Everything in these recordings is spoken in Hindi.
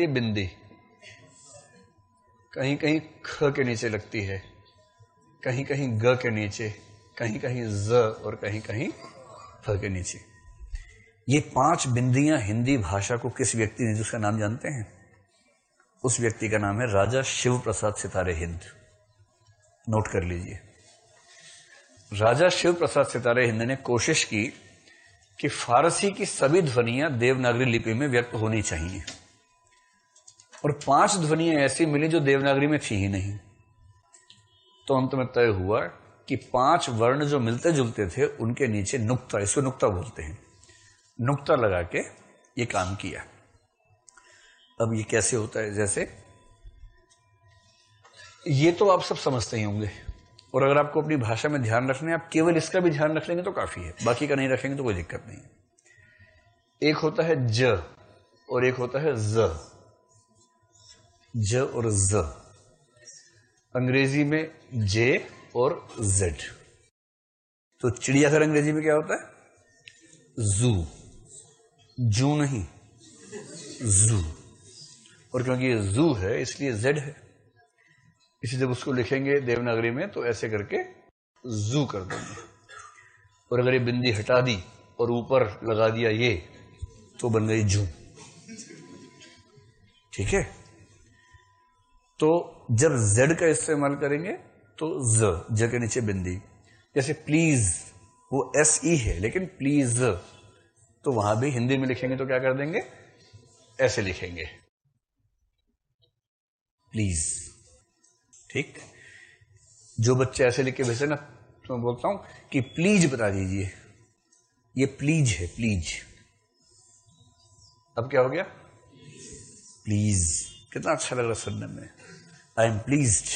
बिंदी कहीं कहीं ख के नीचे लगती है, कहीं कहीं ग के नीचे, कहीं कहीं ज और कहीं कहीं फ के नीचे। ये 5 बिंदियां हिंदी भाषा को किस व्यक्ति ने, जिसका नाम जानते हैं? उस व्यक्ति का नाम है राजा शिव प्रसाद सितारे हिंद। नोट कर लीजिए। राजा शिव प्रसाद सितारे हिंद ने कोशिश की कि फारसी की सभी ध्वनियां देवनागरी लिपि में व्यक्त होनी चाहिए, और 5 ध्वनियां ऐसी मिली जो देवनागरी में थी ही नहीं। तो अंत में तय हुआ कि 5 वर्ण जो मिलते जुलते थे उनके नीचे नुक्ता, इसको नुक्ता बोलते हैं, नुक्ता लगा के ये काम किया। अब ये कैसे होता है? जैसे ये तो आप सब समझते ही होंगे, और अगर आपको अपनी भाषा में ध्यान रखना है, आप केवल इसका भी ध्यान रख लेंगे तो काफी है, बाकी का नहीं रखेंगे तो कोई दिक्कत नहीं है। एक होता है ज और एक होता है ज। ज और ज, अंग्रेजी में जे और जेड। तो चिड़ियाघर अंग्रेजी में क्या होता है? जू। जू नहीं, जू। और क्योंकि ये जू है इसलिए जेड है। इसी जब उसको लिखेंगे देवनागरी में तो ऐसे करके जू कर देंगे, और अगर ये बिंदी हटा दी और ऊपर लगा दिया ये, तो बन गई जू। ठीक है? तो जब जेड का इस्तेमाल करेंगे तो ज के नीचे बिंदी। जैसे प्लीज, वो SE है लेकिन प्लीज, तो वहां भी हिंदी में लिखेंगे तो क्या कर देंगे? ऐसे लिखेंगे, प्लीज। ठीक? जो बच्चे ऐसे लिख के भेजे ना, तो मैं बोलता हूं कि प्लीज बता दीजिए, ये प्लीज है, प्लीज। अब क्या हो गया? प्लीज। कितना अच्छा लग रहा सुनने में। I am pleased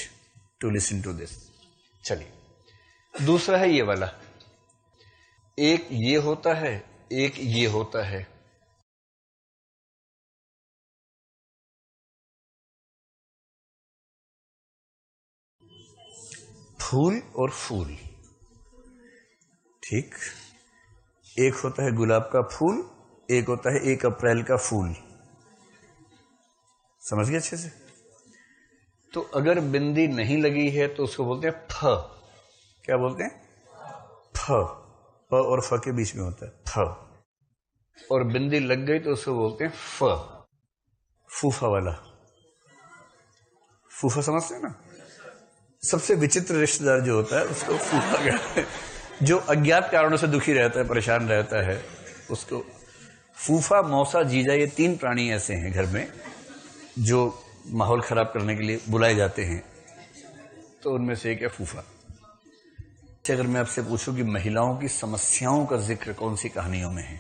to listen to this. चलिए, दूसरा है ये वाला। एक ये होता है, एक ये होता है। फूल और फूल। ठीक? एक होता है गुलाब का फूल, एक होता है 1 अप्रैल का फूल। समझ गए अच्छे से? तो अगर बिंदी नहीं लगी है तो उसको बोलते हैं फ। क्या बोलते हैं? फ। प और फ के बीच में होता है फ। और बिंदी लग गई तो उसको बोलते हैं फ। फूफा वाला। फूफा समझते हैं ना? सबसे विचित्र रिश्तेदार जो होता है उसको फूफा कहते हैं। जो अज्ञात कारणों से दुखी रहता है, परेशान रहता है, उसको फूफा, मौसा, जीजा, ये 3 प्राणी ऐसे हैं घर में जो माहौल खराब करने के लिए बुलाए जाते हैं। तो उनमें से एक है फूफा। अगर मैं आपसे पूछूं कि महिलाओं की समस्याओं का जिक्र कौन सी कहानियों में है?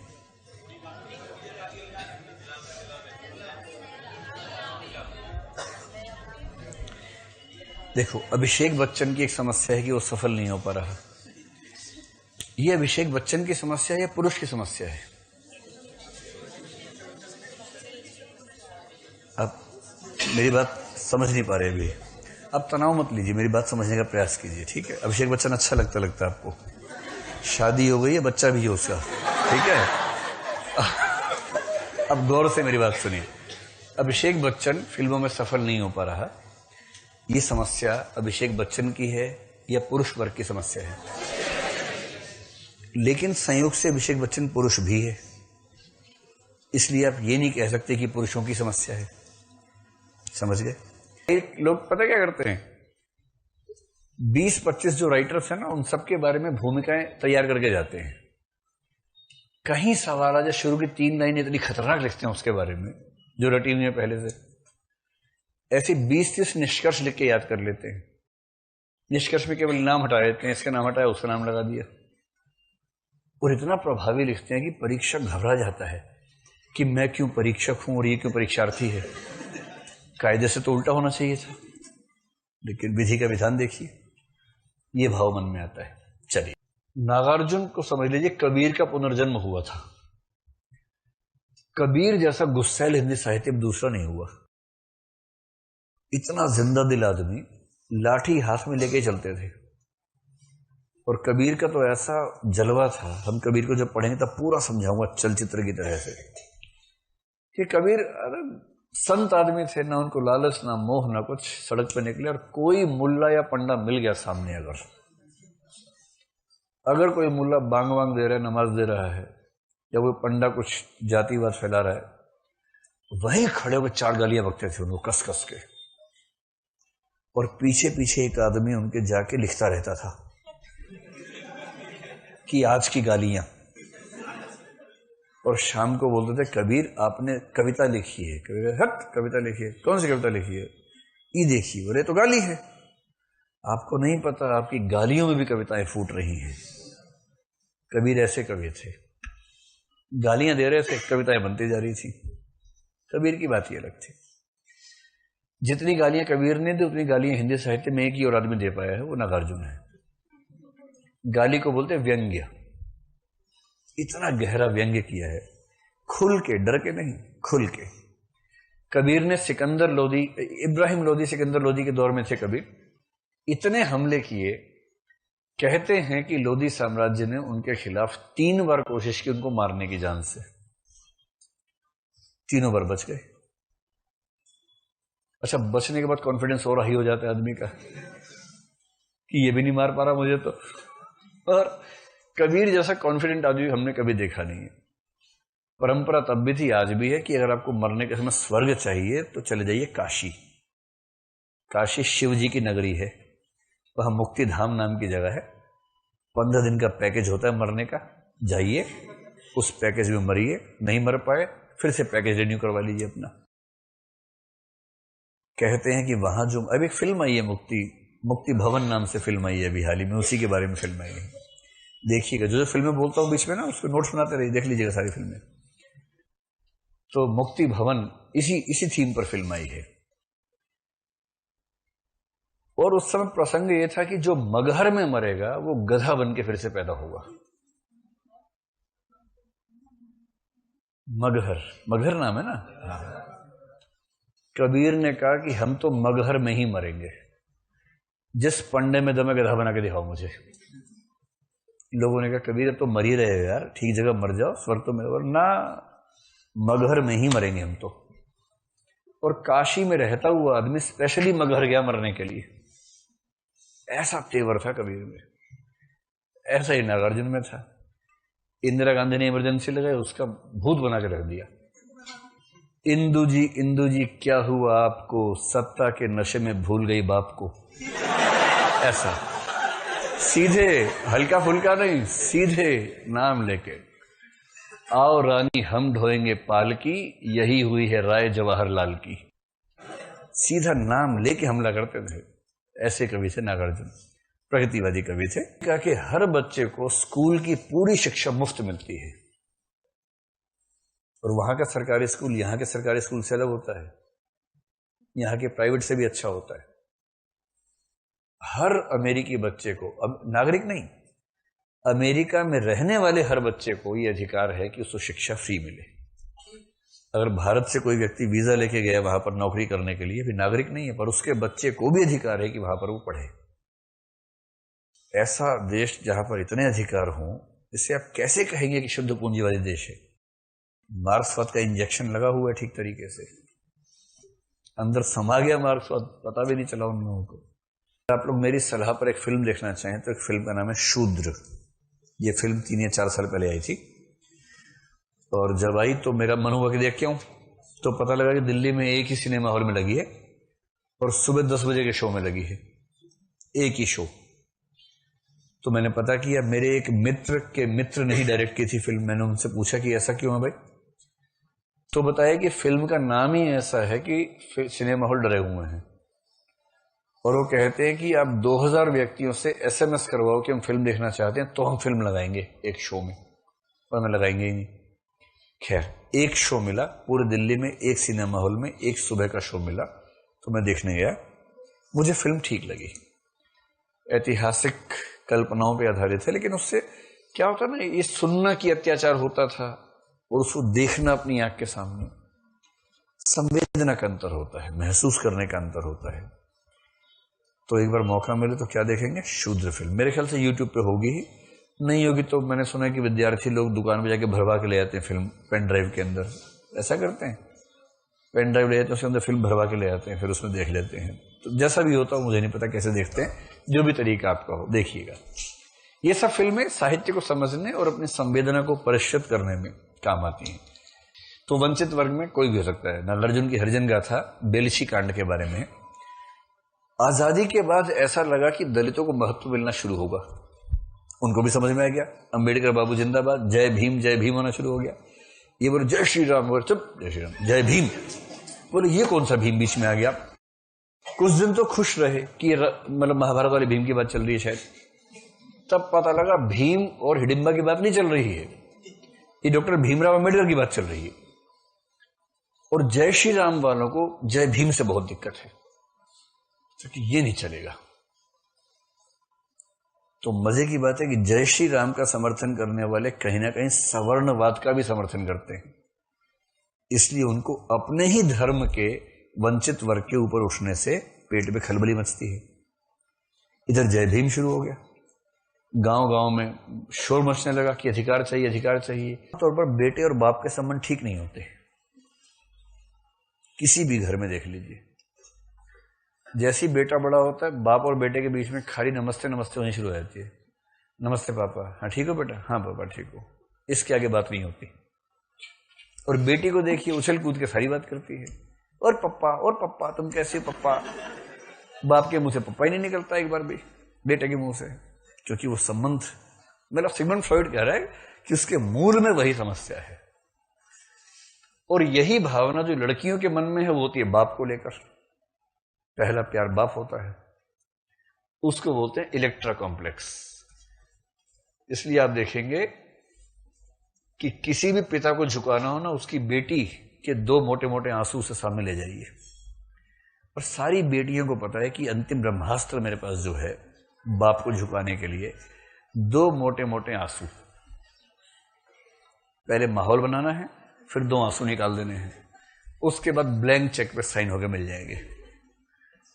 देखो, अभिषेक बच्चन की एक समस्या है कि वो सफल नहीं हो पा रहा। ये अभिषेक बच्चन की समस्या है या पुरुष की समस्या है? अब मेरी बात समझ नहीं पा रहे अभी। अब तनाव मत लीजिए, मेरी बात समझने का प्रयास कीजिए। ठीक है? अभिषेक बच्चन अच्छा लगता है आपको? शादी हो गई है, बच्चा भी है उसका। ठीक है? अब गौर से मेरी बात सुनिए। अभिषेक बच्चन फिल्मों में सफल नहीं हो पा रहा। ये समस्या अभिषेक बच्चन की है या पुरुष वर्ग की समस्या है? लेकिन संयोग से अभिषेक बच्चन पुरुष भी है, इसलिए आप ये नहीं कह सकते कि पुरुषों की समस्या है। समझ गए? लोग पता क्या करते हैं, 20-25 जो राइटर्स हैं ना, उन सबके बारे में भूमिकाएं तैयार करके जाते हैं। कहीं सवाल आ जाए, शुरू की 3 लाइनें इतनी खतरनाक लिखते हैं उसके बारे में जो रटी हुई है पहले से। ऐसे 20-30 निष्कर्ष लिख के याद कर लेते हैं। निष्कर्ष में केवल नाम हटा देते हैं, इसका नाम हटाया, उसका नाम लगा दिया, और इतना प्रभावी लिखते हैं कि परीक्षक घबरा जाता है कि मैं क्यों परीक्षक हूं और ये क्यों परीक्षार्थी है। कायदे से तो उल्टा होना चाहिए था, लेकिन विधि का विधान देखिए। ये भाव मन में आता है। चलिए, नागार्जुन को समझ लीजिए कबीर का पुनर्जन्म हुआ था। कबीर जैसा गुस्सैल हिंदी साहित्य में दूसरा नहीं हुआ। इतना जिंदा दिल आदमी, लाठी हाथ में लेके चलते थे। और कबीर का तो ऐसा जलवा था, हम कबीर को जब पढ़ेंगे तब पूरा समझाऊंगा चलचित्र की तरह से कि कबीर संत आदमी थे, ना उनको लालच ना मोह ना कुछ, सड़क पे निकले और कोई मुल्ला या पंडा मिल गया सामने, अगर कोई मुल्ला बांग वांग दे रहा है, नमाज दे रहा है, या कोई पंडा कुछ जातिवाद फैला रहा है, वहीं खड़े होकर 4 गालियां बकते थे उनको कस कस के, और पीछे पीछे एक आदमी उनके जाके लिखता रहता था कि आज की गालियां, और शाम को बोलते थे कबीर आपने कविता लिखी है। कबीर हट, कविता लिखी है? कौन सी कविता लिखी है? ये देखिए। बोले तो गाली है। आपको नहीं पता आपकी गालियों में भी कविताएं फूट रही हैं। कबीर ऐसे कवि थे, गालियां दे रहे थे, कविताएं बनती जा रही थी। कबीर की बात ही अलग थी। जितनी गालियां कबीर ने दी उतनी गालियां हिंदी साहित्य में एक ही और आदमी दे पाया है, वो नागार्जुन है। गाली को बोलते व्यंग्य। इतना गहरा व्यंग्य किया है, खुल के, डर के नहीं, खुल के। कबीर ने सिकंदर लोदी, इब्राहिम लोदी सिकंदर लोदी के दौर में थे कबीर, इतने हमले किए, कहते हैं कि लोदी साम्राज्य ने उनके खिलाफ 3 बार कोशिश की उनको मारने की जान से, तीनों बार बच गए। अच्छा, बचने के बाद कॉन्फिडेंस और हाई हो जाता है आदमी का कि ये भी नहीं मार पा रहा मुझे तो। और कबीर जैसा कॉन्फिडेंट आदमी हमने कभी देखा नहीं है। परंपरा तब भी थी, आज भी है, कि अगर आपको मरने के समय स्वर्ग चाहिए तो चले जाइए काशी। काशी शिव जी की नगरी है, वहां मुक्ति धाम नाम की जगह है। 15 दिन का पैकेज होता है मरने का, जाइए, उस पैकेज में मरिए, नहीं मर पाए फिर से पैकेज रिन्यू करवा लीजिए अपना। कहते हैं कि वहां जो अभी फिल्म आई है, मुक्ति भवन नाम से फिल्म आई है अभी हाल ही में, उसी के बारे में फिल्म आई है, देखिएगा। जो फिल्में बोलता हूँ बीच में ना, उसको नोट्स बनाते रहिए, देख लीजिएगा सारी फिल्में। तो मुक्ति भवन इसी थीम पर फिल्म आई है। और उस समय प्रसंग ये था कि जो मगहर में मरेगा वो गधा बन के फिर से पैदा होगा। मगहर नाम है ना। कबीर ने कहा कि हम तो मगहर में ही मरेंगे, जिस पंडे में दम है गधा बना के दिखाओ मुझे। लोगों ने कहा कबीर अब तो मर ही रहे हो यार, ठीक जगह मर जाओ, स्वर्ग तो मिलेगा ना, मगहर में ही मरेंगे हम तो। और काशी में रहता हुआ आदमी स्पेशली मगहर गया मरने के लिए, ऐसा तेवर था कबीर में। ऐसा ही नागार्जुन में था। इंदिरा गांधी ने इमरजेंसी लगाई, उसका भूत बना के रख दिया। इंदु जी क्या हुआ आपको, सत्ता के नशे में भूल गई बाप को। ऐसा सीधे, हल्का फुल्का नहीं, सीधे नाम लेके, आओ रानी हम ढोएंगे पालकी, यही हुई है राय जवाहरलाल की। सीधा नाम लेके हमला करते थे। ऐसे कवि थे नागार्जुन, प्रगतिवादी कवि थे। कहा कि हर बच्चे को स्कूल की पूरी शिक्षा मुफ्त मिलती है, और वहां का सरकारी स्कूल यहाँ के सरकारी स्कूल से अलग होता है, यहाँ के प्राइवेट से भी अच्छा होता है। हर अमेरिकी बच्चे को, अब नागरिक नहीं, अमेरिका में रहने वाले हर बच्चे को यह अधिकार है कि उसको शिक्षा फ्री मिले। अगर भारत से कोई व्यक्ति वीजा लेके गया वहां पर नौकरी करने के लिए, भी नागरिक नहीं है, पर उसके बच्चे को भी अधिकार है कि वहां पर वो पढ़े। ऐसा देश जहां पर इतने अधिकार हों, इससे आप कैसे कहेंगे कि शुद्ध पूंजीवादी देश है? मार्क्सवाद का इंजेक्शन लगा हुआ है ठीक तरीके से, अंदर समा गया मार्क्सवाद, पता भी नहीं चला उन लोगों को। आप लोग मेरी सलाह पर एक फिल्म देखना चाहें तो एक फिल्म का नाम है शूद्र। ये फिल्म 3 या 4 साल पहले आई थी, और जब आई तो मेरा मन हुआ कि देख के आऊं, तो पता लगा कि दिल्ली में एक ही सिनेमा हॉल में लगी है और सुबह 10 बजे के शो में लगी है, एक ही शो। तो मैंने पता किया, मेरे एक मित्र के मित्र ने ही डायरेक्ट की थी फिल्म। मैंने उनसे पूछा कि ऐसा क्यों है भाई? तो बताया कि फिल्म का नाम ही ऐसा है कि सिनेमा हॉल डरे हुए हैं, और वो कहते हैं कि आप 2000 व्यक्तियों से SMS करवाओ कि हम फिल्म देखना चाहते हैं तो हम फिल्म लगाएंगे एक शो में, और हमें लगाएंगे ही नहीं। खैर, एक शो मिला पूरे दिल्ली में, एक सिनेमा हॉल में, एक सुबह का शो मिला, तो मैं देखने गया। मुझे फिल्म ठीक लगी, ऐतिहासिक कल्पनाओं पे आधारित है, लेकिन उससे क्या होता ना, ये सुनना कि अत्याचार होता था और उसको देखना अपनी आंख के सामने, संवेदना का अंतर होता है, महसूस करने का अंतर होता है। तो एक बार मौका मिले तो क्या देखेंगे? शूद्र फिल्म। मेरे ख्याल से YouTube पे होगी ही, नहीं होगी तो मैंने सुना है कि विद्यार्थी लोग दुकान पे जाके भरवा के ले आते हैं फिल्म पेन ड्राइव के अंदर, ऐसा करते हैं। पेन ड्राइव ले जाते हैं, उसके अंदर फिल्म भरवा के ले आते हैं, फिर उसमें देख लेते हैं। तो जैसा भी होता हो मुझे नहीं पता कैसे देखते हैं, जो भी तरीका आपका हो देखिएगा। ये सब फिल्में साहित्य को समझने और अपनी संवेदना को परिष्कृत करने में काम आती हैं। तो वंचित वर्ग में कोई भी हो सकता है। नागार्जुन की हरिजन गाथा बेलछी कांड के बारे में, आजादी के बाद ऐसा लगा कि दलितों को महत्व मिलना शुरू होगा, उनको भी समझ में आ गया। अंबेडकर बाबू जिंदाबाद, जय भीम होना शुरू हो गया। ये बोले जय श्री राम, बोले चुप, जय श्री राम, जय भीम। बोले ये कौन सा भीम बीच में आ गया। कुछ दिन तो खुश रहे कि मतलब महाभारत वाले भीम की बात चल रही है शायद, तब पता लगा भीम और हिडिंबा की बात नहीं चल रही है, ये डॉक्टर भीमराव अंबेडकर की बात चल रही है। और जय श्री राम वालों को जय भीम से बहुत दिक्कत है, क्योंकि ये नहीं चलेगा। तो मजे की बात है कि जय श्री राम का समर्थन करने वाले कहीं ना कहीं सवर्णवाद का भी समर्थन करते हैं, इसलिए उनको अपने ही धर्म के वंचित वर्ग के ऊपर उठने से पेट में खलबली मचती है। इधर जय भीम शुरू हो गया, गांव गांव में शोर मचने लगा कि अधिकार चाहिए, अधिकार चाहिए। तौर पर बेटे और बाप के संबंध ठीक नहीं होते, किसी भी घर में देख लीजिए। जैसे ही बेटा बड़ा होता है, बाप और बेटे के बीच में खाली नमस्ते नमस्ते होनी शुरू हो जाती है। नमस्ते पापा, हाँ ठीक हो बेटा, हाँ पापा ठीक हो, इसके आगे बात नहीं होती। और बेटी को देखिए उछल कूद के सारी बात करती है, और पप्पा तुम कैसे हो पप्पा। बाप के मुंह से पप्पा ही नहीं निकलता एक बार भी बेटे के मुंह से, क्योंकि वो संबंध, मतलब सिगमंड फ्रॉइड कह रहा है कि उसके मूल में वही समस्या है। और यही भावना जो लड़कियों के मन में है वो होती है बाप को लेकर। पहला प्यार बाप होता है, उसको बोलते हैं इलेक्ट्रा कॉम्प्लेक्स। इसलिए आप देखेंगे कि किसी भी पिता को झुकाना हो ना, उसकी बेटी के 2 मोटे मोटे आंसू से सामने ले जाइए। और सारी बेटियों को पता है कि अंतिम ब्रह्मास्त्र मेरे पास जो है बाप को झुकाने के लिए, 2 मोटे मोटे आंसू। पहले माहौल बनाना है, फिर 2 आंसू निकाल देने हैं, उसके बाद ब्लैंक चेक पे साइन होकर मिल जाएंगे।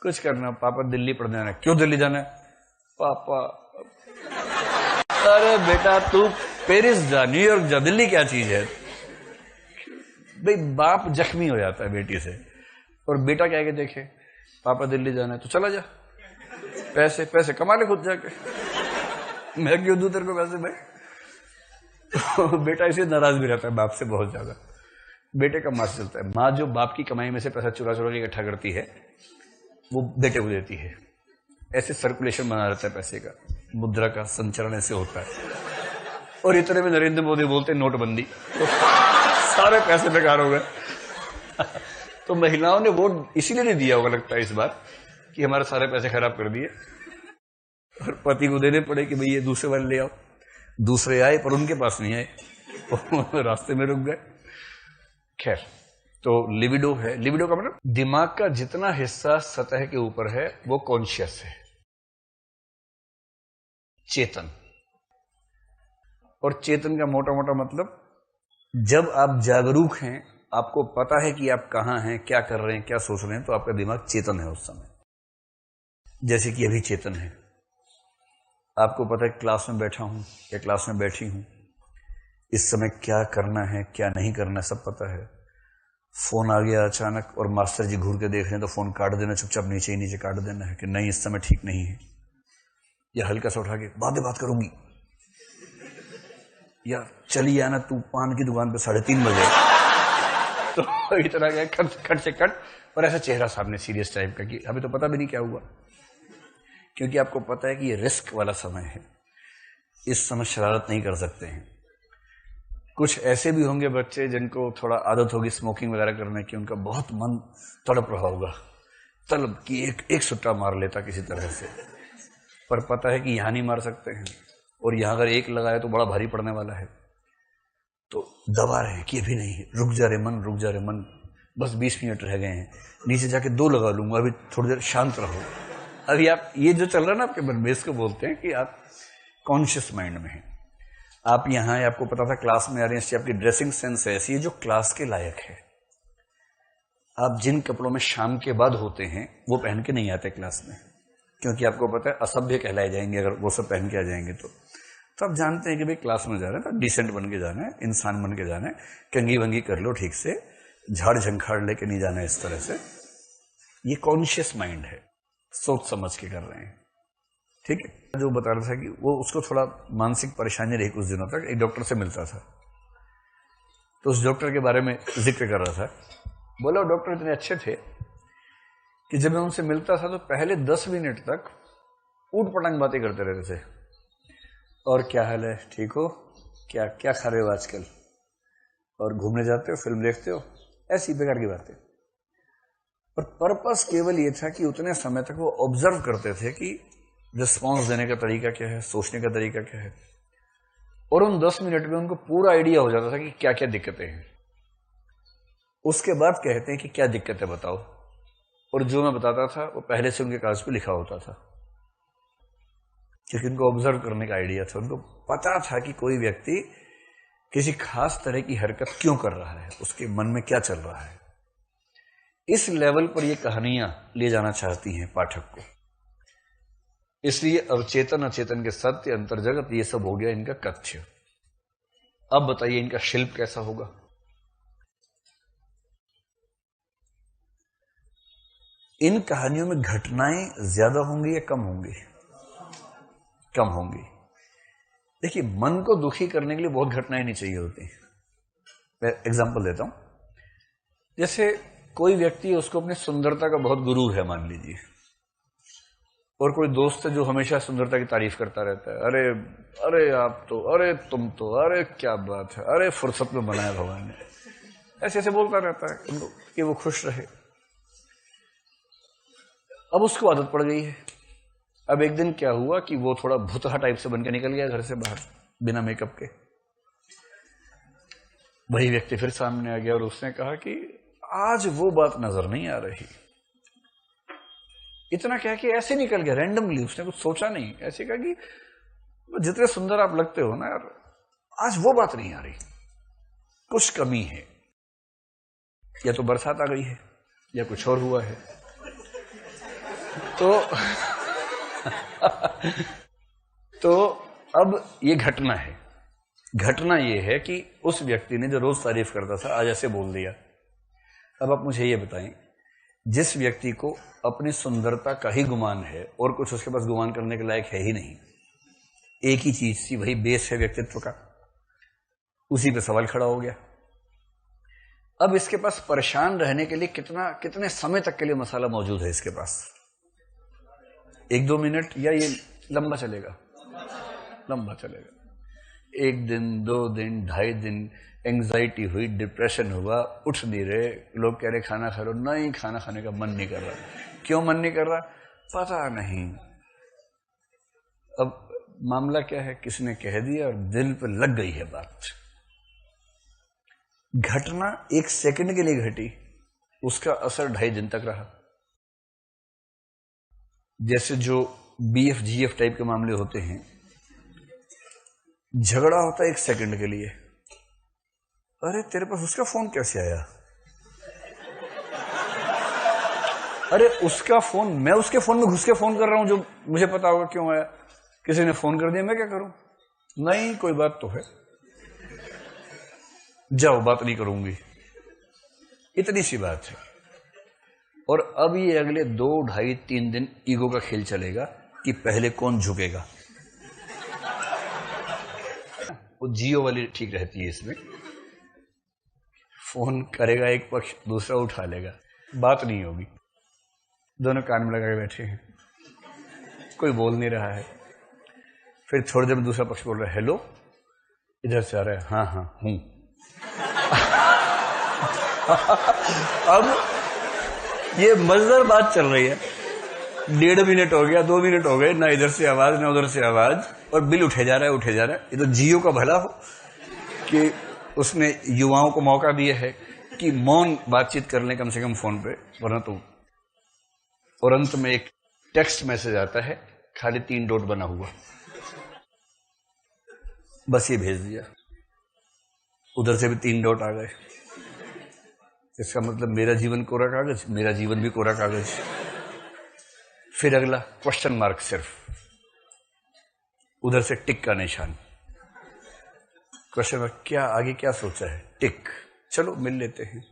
कुछ करना, पापा दिल्ली पढ़ने जाना है। क्यों दिल्ली जाना है पापा? अरे बेटा तू पेरिस जा, न्यूयॉर्क जा, दिल्ली क्या चीज है। भाई बाप जख्मी हो जाता है बेटी से, और बेटा क्या देखे पापा दिल्ली जाना है तो चला जा, पैसे कमा ले खुद जाके, मैं क्यों दूं तेरे को पैसे भाई। तो बेटा इसे नाराज भी रहता है बाप से बहुत ज्यादा। बेटे का मास चलता है, माँ जो बाप की कमाई में से पैसा चुरा चुरा के इकट्ठा करती है वो बेटे को देती है। ऐसे सर्कुलेशन बना रहता है पैसे का, मुद्रा का संचरण ऐसे होता है। और इतने में नरेंद्र मोदी बोलते हैं नोटबंदी, तो सारे पैसे बेकार हो गए। तो महिलाओं ने वोट इसीलिए नहीं दिया होगा लगता है इस बार कि हमारे सारे पैसे खराब कर दिए, और पति को देने पड़े कि भाई ये दूसरे वाले ले आओ। दूसरे आए पर उनके पास नहीं आए, रास्ते में रुक गए। खैर, तो लिबिडो है। लिबिडो का मतलब दिमाग का जितना हिस्सा सतह के ऊपर है वो कॉन्शियस है, चेतन। और चेतन का मोटा मोटा मतलब जब आप जागरूक हैं, आपको पता है कि आप कहां हैं, क्या कर रहे हैं, क्या सोच रहे हैं, तो आपका दिमाग चेतन है उस समय। जैसे कि अभी चेतन है, आपको पता है क्लास में बैठा हूं या क्लास में बैठी हूं, इस समय क्या करना है क्या नहीं करना है सब पता है। फोन आ गया अचानक और मास्टर जी घूर के देख रहे हैं तो फोन काट देना, चुपचाप नीचे ही नीचे काट देना है कि नहीं इस समय ठीक नहीं है, या हल्का सा उठा के बात करूंगी, या चली आना तू पान की दुकान पे 3:30 बजे। तो इतना क्या खट से कट, और ऐसा चेहरा सामने सीरियस टाइप का कि अभी तो पता भी नहीं क्या हुआ, क्योंकि आपको पता है कि ये रिस्क वाला समय है, इस समय शरारत नहीं कर सकते हैं। कुछ ऐसे भी होंगे बच्चे जिनको थोड़ा आदत होगी स्मोकिंग वगैरह करने की, उनका बहुत मन तड़प रहा होगा तलब कि एक सुट्टा मार लेता किसी तरह से, पर पता है कि यहां नहीं मार सकते हैं, और यहां अगर एक लगाए तो बड़ा भारी पड़ने वाला है, तो दबा रहे हैं कि अभी नहीं, रुक जा रे मन, बस 20 मिनट रह गए हैं, नीचे जाके 2 लगा लूंगा, अभी थोड़ी देर शांत रहो। अभी आप ये जो चल रहा है ना आपके मन में, इसको बोलते हैं कि आप कॉन्शियस माइंड में हैं। आप यहाँ है, आपको पता था क्लास में आ रहे हैं, इसलिए आपकी ड्रेसिंग सेंस है ऐसी जो क्लास के लायक है। आप जिन कपड़ों में शाम के बाद होते हैं वो पहन के नहीं आते क्लास में, क्योंकि आपको पता है असभ्य कहलाए जाएंगे अगर वो सब पहन के आ जाएंगे। तो आप जानते हैं कि भाई क्लास में जा रहे हैं तो डिसेंट बन के जाना है, इंसान बन के जाना है, कंघी वंगी कर लो ठीक से, झाड़ झंखाड़ लेके नहीं जाना इस तरह से। ये कॉन्शियस माइंड है, सोच समझ के कर रहे हैं, ठीक है। जो बता रहा था कि वो उसको थोड़ा मानसिक परेशानी रही कुछ दिनों तक, एक डॉक्टर से मिलता था, तो उस डॉक्टर के बारे में जिक्र कर रहा था। बोला डॉक्टर इतने अच्छे थे कि जब मैं उनसे मिलता था तो पहले 10 मिनट तक ऊट पटांग बातें करते रहते थे। और क्या हाल है, ठीक हो, क्या क्या खा रहे हो आजकल, और घूमने जाते हो, फिल्म देखते हो, ऐसी बेकार की बातें। और पर्पस केवल ये था कि उतने समय तक वो ऑब्जर्व करते थे कि रिस्पॉन्स देने का तरीका क्या है, सोचने का तरीका क्या है, और उन 10 मिनट में उनको पूरा आइडिया हो जाता था कि क्या क्या दिक्कतें हैं। उसके बाद कहते हैं कि क्या दिक्कतें बताओ, और जो मैं बताता था वो पहले से उनके कागज पे लिखा होता था, क्योंकि उनको ऑब्जर्व करने का आइडिया था। उनको पता था कि कोई व्यक्ति किसी खास तरह की हरकत क्यों कर रहा है, उसके मन में क्या चल रहा है। इस लेवल पर ये कहानियां ले जाना चाहती हैं पाठक को। इसलिए अवचेतन अचेतन के सत्य, अंतर्जगत, ये सब हो गया इनका कथ्य। अब बताइए इनका शिल्प कैसा होगा। इन कहानियों में घटनाएं ज्यादा होंगी या कम होंगी? कम होंगी। देखिए, मन को दुखी करने के लिए बहुत घटनाएं नहीं चाहिए होती। मैं एग्जांपल देता हूं। जैसे कोई व्यक्ति है, उसको अपनी सुंदरता का बहुत गुरूर है मान लीजिए, और कोई दोस्त है जो हमेशा सुंदरता की तारीफ करता रहता है, अरे अरे आप तो, अरे तुम तो, अरे क्या बात है, अरे फुर्सत में बनाया भगवान ने, ऐसे ऐसे बोलता रहता है कि वो खुश रहे। अब उसको आदत पड़ गई है। अब एक दिन क्या हुआ कि वो थोड़ा भुतहा टाइप से बनकर निकल गया घर से बाहर बिना मेकअप के। वही व्यक्ति फिर सामने आ गया और उसने कहा कि आज वो बात नजर नहीं आ रही। इतना कह के ऐसे निकल गया रैंडमली, उसने कुछ सोचा नहीं, ऐसे कहा कि जितने सुंदर आप लगते हो ना यार, आज वो बात नहीं आ रही, कुछ कमी है, या तो बरसात आ गई है या कुछ और हुआ है। तो अब ये घटना है। घटना ये है कि उस व्यक्ति ने जो रोज तारीफ करता था आज ऐसे बोल दिया। अब आप मुझे ये बताएं, जिस व्यक्ति को अपनी सुंदरता का ही गुमान है और कुछ उसके पास गुमान करने के लायक है ही नहीं, एक ही चीज थी, वही बेस है व्यक्तित्व का, उसी पे सवाल खड़ा हो गया। अब इसके पास परेशान रहने के लिए कितने समय तक के लिए मसाला मौजूद है इसके पास? 1-2 मिनट, या ये लंबा चलेगा? लंबा चलेगा। 1 दिन, 2 दिन, 2.5 दिन एंग्जाइटी हुई, डिप्रेशन हुआ, उठ नहीं रहे, लोग कह रहे खाना खा लो, नहीं खाना खाने का मन नहीं कर रहा। क्यों मन नहीं कर रहा? पता नहीं। अब मामला क्या है, किसने कह दिया और दिल पे लग गई है बात। घटना 1 सेकंड के लिए घटी, उसका असर 2.5 दिन तक रहा। जैसे जो BF GF टाइप के मामले होते हैं, झगड़ा होता है 1 सेकंड के लिए, अरे तेरे पास उसका फोन कैसे आया, अरे उसका फोन, मैं उसके फोन में घुस के फोन कर रहा हूं जो मुझे पता होगा क्यों आया, किसी ने फोन कर दिया, मैं क्या करूं? नहीं कोई बात तो है, जाओ बात नहीं करूंगी, इतनी सी बात है। और अब ये अगले 2, 2.5, 3 दिन ईगो का खेल चलेगा कि पहले कौन झुकेगा। वो जियो वाली ठीक रहती है इसमें, फोन करेगा एक पक्ष, दूसरा उठा लेगा, बात नहीं होगी, दोनों कान में लगा के बैठे हैं, कोई बोल नहीं रहा है। फिर थोड़ी देर में दूसरा पक्ष बोल रहा है हेलो, इधर से आ रहा है हाँ हाँ हूं। अब ये मजेदार बात चल रही है, 1.5 मिनट हो गया, 2 मिनट हो गए, ना इधर से आवाज ना उधर से आवाज, और बिल उठे जा रहा है, उठे जा रहा है। ये तो जियो का भला हो कि उसने युवाओं को मौका दिया है कि मौन बातचीत कर लें कम से कम फोन पे, वरना तो। और अंत में एक टेक्स्ट मैसेज आता है, खाली 3 डॉट बना हुआ, बस ये भेज दिया, उधर से भी 3 डॉट आ गए। इसका मतलब मेरा जीवन कोरा कागज, मेरा जीवन भी कोरा कागज। फिर अगला क्वेश्चन मार्क, सिर्फ उधर से टिक का निशान, क्वेश्चन मार्क, क्या आगे क्या सोचा है, टिक, चलो मिल लेते हैं।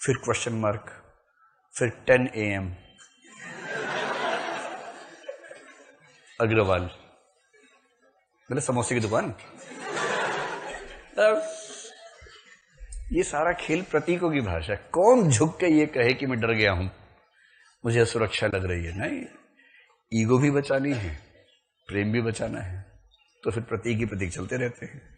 फिर क्वेश्चन मार्क, फिर 10 AM अग्रवाल, मतलब समोसे की दुकान। अब ये सारा खेल प्रतीकों की भाषा है। कौन झुक के ये कहे कि मैं डर गया हूं, मुझे असुरक्षा लग रही है? नहीं, ईगो भी बचानी है, प्रेम भी बचाना है, तो फिर प्रतीक ही प्रतीक चलते रहते हैं।